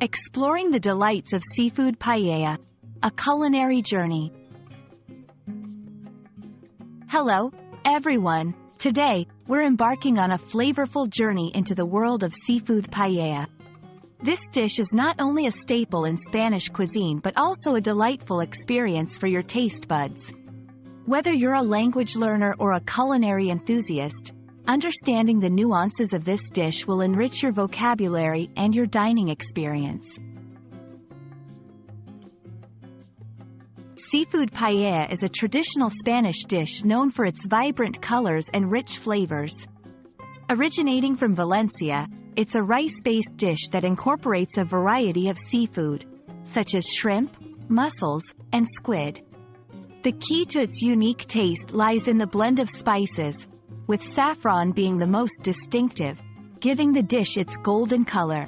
Exploring the delights of seafood paella, a culinary journey. Hello, everyone. Today, we're embarking on a flavorful journey into the world of seafood paella. This dish is not only a staple in Spanish cuisine but also a delightful experience for your taste buds. Whether you're a language learner or a culinary enthusiast, understanding the nuances of this dish will enrich your vocabulary and your dining experience. Seafood paella is a traditional Spanish dish known for its vibrant colors and rich flavors. Originating from Valencia, it's a rice-based dish that incorporates a variety of seafood, such as shrimp, mussels, and squid. The key to its unique taste lies in the blend of spices, with saffron being the most distinctive, giving the dish its golden color.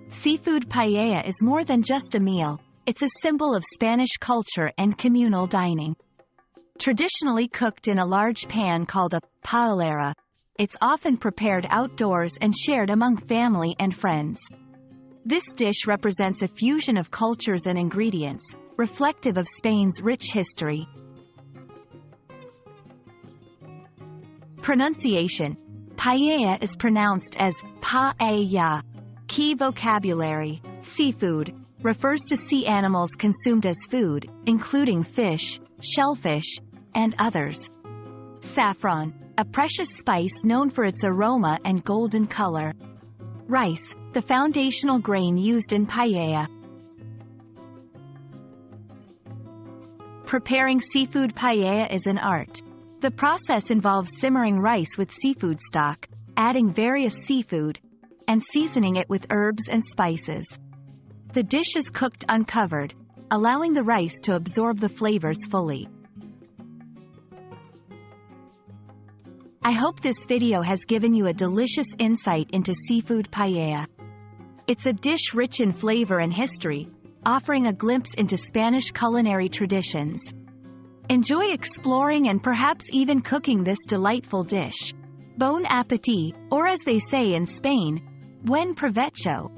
Seafood paella is more than just a meal, it's a symbol of Spanish culture and communal dining. Traditionally cooked in a large pan called a paellera, it's often prepared outdoors and shared among family and friends. This dish represents a fusion of cultures and ingredients, reflective of Spain's rich history. Pronunciation: paella is pronounced as paella. Key vocabulary: seafood refers to sea animals consumed as food, including fish, shellfish, and others. Saffron, a precious spice known for its aroma and golden color. Rice, the foundational grain used in paella. Preparing seafood paella is an art. The process involves simmering rice with seafood stock, adding various seafood, and seasoning it with herbs and spices. The dish is cooked uncovered, allowing the rice to absorb the flavors fully. I hope this video has given you a delicious insight into seafood paella. It's a dish rich in flavor and history, offering a glimpse into Spanish culinary traditions. Enjoy exploring and perhaps even cooking this delightful dish. Bon appétit, or as they say in Spain, buen provecho.